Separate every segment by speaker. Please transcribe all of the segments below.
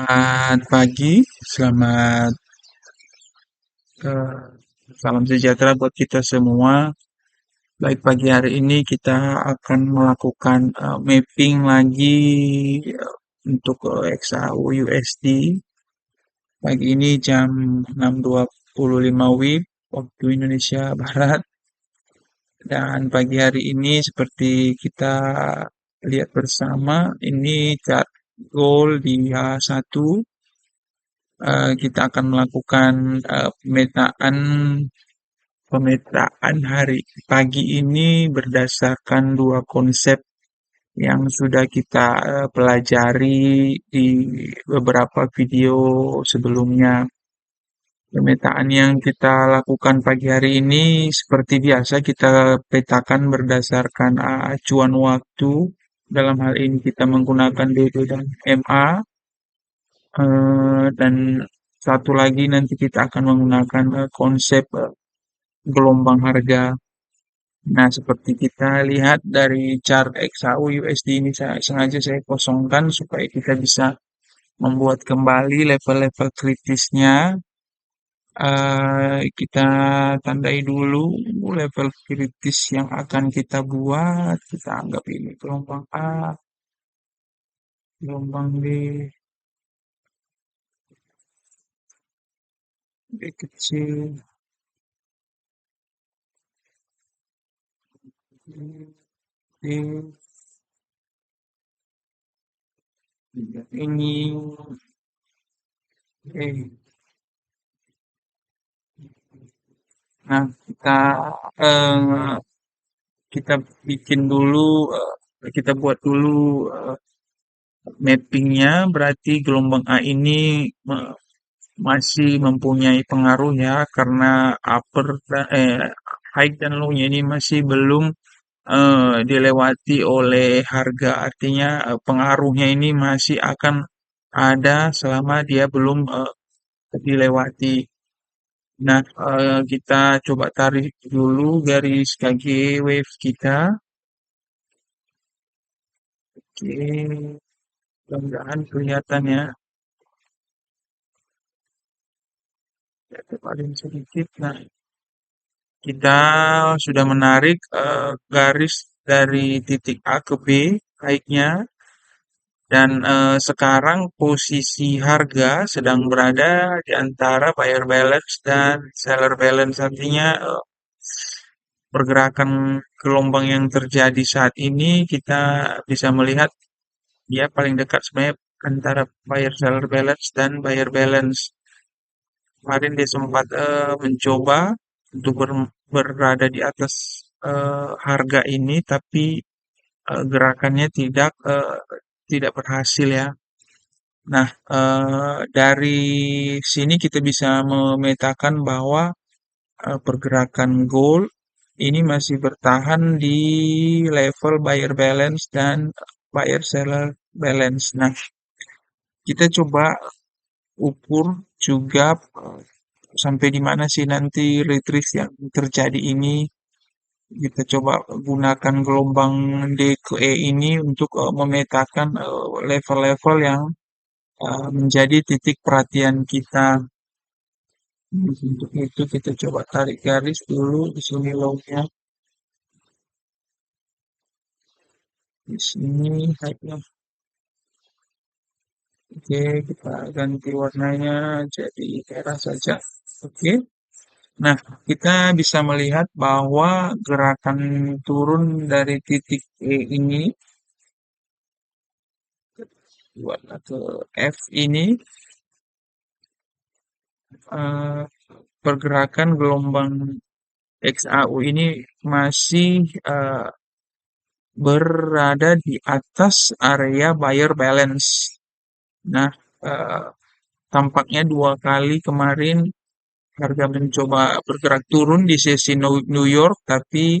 Speaker 1: Selamat pagi, selamat eh, salam sejahtera buat kita semua. Baik, pagi hari ini kita akan melakukan mapping lagi untuk XAU USD. Pagi ini jam 6.25 WIB waktu Indonesia Barat. Dan pagi hari ini seperti kita lihat bersama, ini chart gold di H1. Kita akan melakukan pemetaan hari pagi ini berdasarkan dua konsep yang sudah kita pelajari di beberapa video sebelumnya. Pemetaan yang kita lakukan pagi hari ini seperti biasa kita petakan berdasarkan acuan waktu. Dalam hal ini kita menggunakan DB dan MA. Dan satu lagi nanti kita akan menggunakan konsep gelombang harga. Nah, seperti kita lihat dari chart XAU USD ini sengaja saya kosongkan supaya kita bisa membuat kembali level-level kritisnya. Kita tandai dulu level kritis yang akan kita buat. Kita anggap ini gelombang A, gelombang B, B kecil, D, ini, E. Nah, eh, kita bikin dulu, kita buat dulu mappingnya. Berarti gelombang A ini masih mempunyai pengaruh ya, karena high dan low-nya ini masih belum dilewati oleh harga. Artinya pengaruhnya ini masih akan ada selama dia belum dilewati. Nah, kita coba tarik dulu garis KG wave kita. Oke, mudah-mudahan kelihatan ya. Ya, paling sedikit. Nah, kita sudah menarik garis dari titik A ke B, naiknya. Dan sekarang posisi harga sedang berada di antara buyer balance dan seller balance. Artinya pergerakan gelombang yang terjadi saat ini kita bisa melihat dia paling dekat sebenarnya antara buyer seller balance dan buyer balance. Kemarin dia sempat mencoba untuk berada di atas harga ini, tapi gerakannya tidak berhasil ya. Nah, dari sini kita bisa memetakan bahwa pergerakan gold ini masih bertahan di level buyer balance dan buyer seller balance. Nah, kita coba ukur juga sampai di mana sih nanti retrace yang terjadi ini. Kita coba gunakan gelombang D ke E ini untuk memetakan level-level yang menjadi titik perhatian kita. Untuk itu kita coba tarik garis dulu di sini low-nya, di sini high-nya. Oke, kita ganti warnanya jadi merah saja. Oke. Nah, kita bisa melihat bahwa gerakan turun dari titik E ini warna ke F ini, eh, pergerakan gelombang XAU ini masih berada di atas area buyer balance. Nah, eh, tampaknya dua kali kemarin harga mencoba bergerak turun di sesi New York, tapi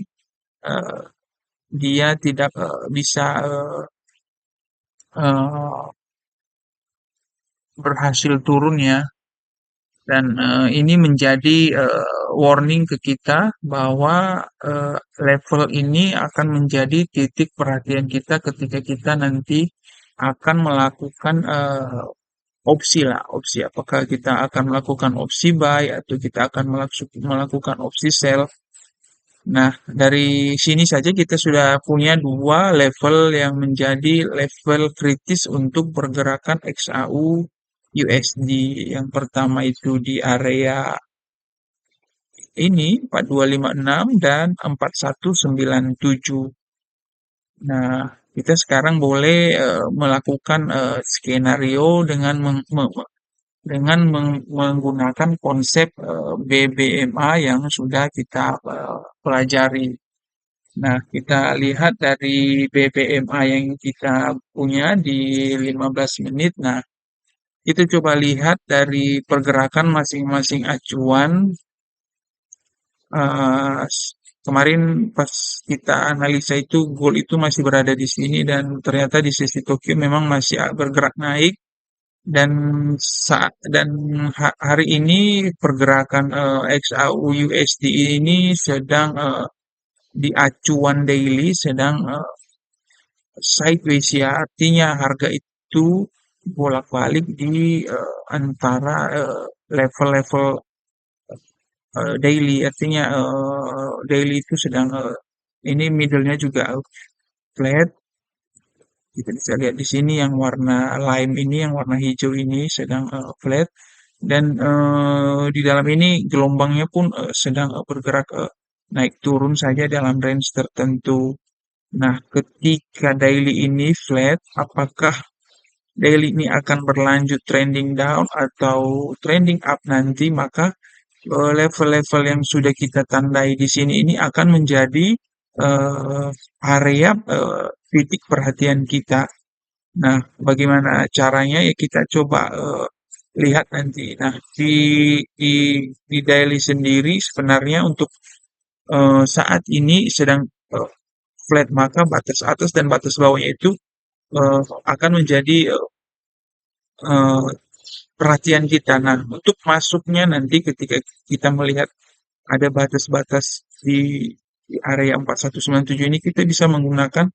Speaker 1: eh, dia tidak bisa eh, berhasil turun ya. Dan ini menjadi warning ke kita bahwa level ini akan menjadi titik perhatian kita ketika kita nanti akan melakukan opsi lah, opsi apakah kita akan melakukan opsi buy atau kita akan melakukan opsi sell. Nah, dari sini saja kita sudah punya dua level yang menjadi level kritis untuk pergerakan XAU USD. Yang pertama itu di area ini 4256 dan 4197. Nah, kita sekarang boleh melakukan skenario dengan menggunakan konsep BBMA yang sudah kita pelajari. Nah, kita lihat dari BBMA yang kita punya di 15 menit. Nah, kita coba lihat dari pergerakan masing-masing acuan. eh, Kemarin pas kita analisa itu gold itu masih berada di sini dan ternyata di sesi Tokyo memang masih bergerak naik. Dan hari ini pergerakan XAU USD ini sedang di acuan daily sedang sideways ya, artinya harga itu bolak-balik di antara level-level daily, artinya daily itu sedang ini middle-nya juga flat. Kita bisa lihat di sini yang warna lime ini, yang warna hijau ini sedang flat. Dan di dalam ini gelombangnya pun sedang bergerak naik turun saja dalam range tertentu. Nah, ketika daily ini flat, apakah daily ini akan berlanjut trending down atau trending up nanti? Maka level-level yang sudah kita tandai di sini ini akan menjadi eh, area titik perhatian kita. Nah, bagaimana caranya ya kita coba lihat nanti. Nah, di di daily sendiri sebenarnya untuk saat ini sedang flat, maka batas atas dan batas bawahnya itu akan menjadi eh, perhatian kita. Nah, untuk masuknya nanti ketika kita melihat ada batas-batas di area 4197 ini, kita bisa menggunakan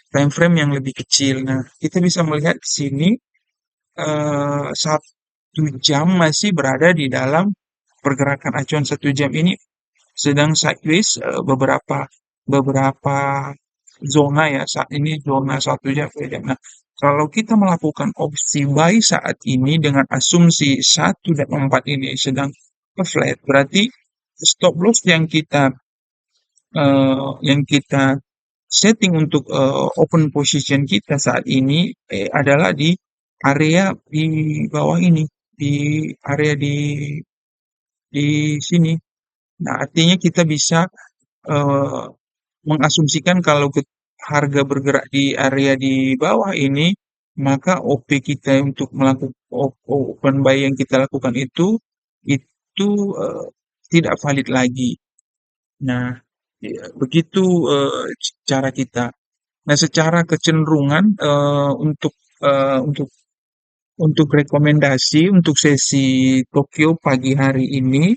Speaker 1: time frame yang lebih kecil. Nah, kita bisa melihat di sini 1 jam masih berada di dalam pergerakan acuan 1 jam ini sedang sideways beberapa beberapa zona ya, saat ini zona 1 jam 2 jam. Nah, kalau kita melakukan opsi buy saat ini dengan asumsi 1 dan 4 ini sedang flat, berarti stop loss yang kita setting untuk open position kita saat ini adalah di area di bawah ini, di area di sini. Nah, artinya kita bisa eh, mengasumsikan kalau harga bergerak di area di bawah ini, maka OP kita untuk melakukan open buy yang kita lakukan itu tidak valid lagi. Nah, ya, begitu cara kita. Nah, secara kecenderungan untuk rekomendasi untuk sesi Tokyo pagi hari ini,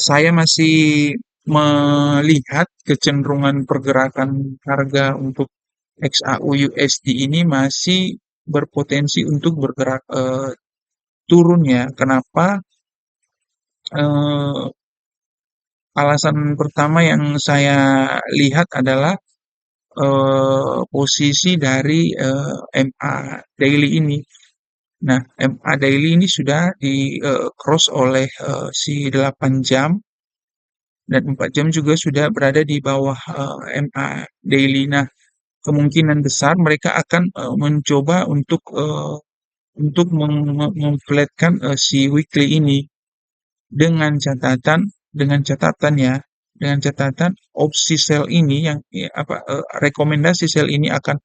Speaker 1: saya masih melihat kecenderungan pergerakan harga untuk XAU USD ini masih berpotensi untuk bergerak turun ya. Kenapa? Eh, Alasan pertama yang saya lihat adalah posisi dari MA daily ini. Nah, MA daily ini sudah di cross oleh si 8 jam dan 4 jam juga sudah berada di bawah MA daily. Nah, kemungkinan besar mereka akan mencoba untuk memflatkan si weekly ini dengan catatan ya, dengan catatan opsi sell ini yang rekomendasi sell ini akan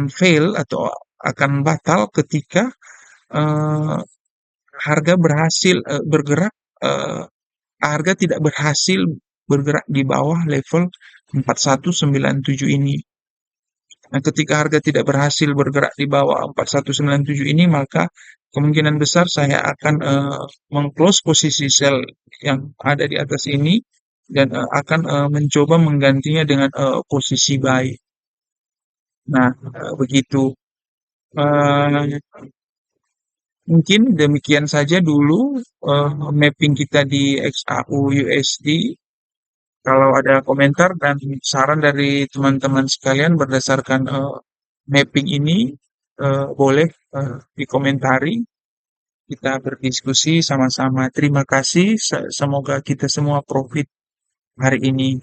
Speaker 1: fail atau akan batal ketika eh, harga berhasil bergerak eh, harga tidak berhasil bergerak di bawah level 4197 ini. Nah, ketika harga tidak berhasil bergerak di bawah 4197 ini, maka kemungkinan besar saya akan mengclose posisi sell yang ada di atas ini dan akan mencoba menggantinya dengan posisi buy. Nah, begitu. Eh, Mungkin demikian saja dulu mapping kita di XAU USD. Kalau ada komentar dan saran dari teman-teman sekalian berdasarkan mapping ini, boleh dikomentari. Kita berdiskusi sama-sama. Terima kasih. Semoga kita semua profit hari ini.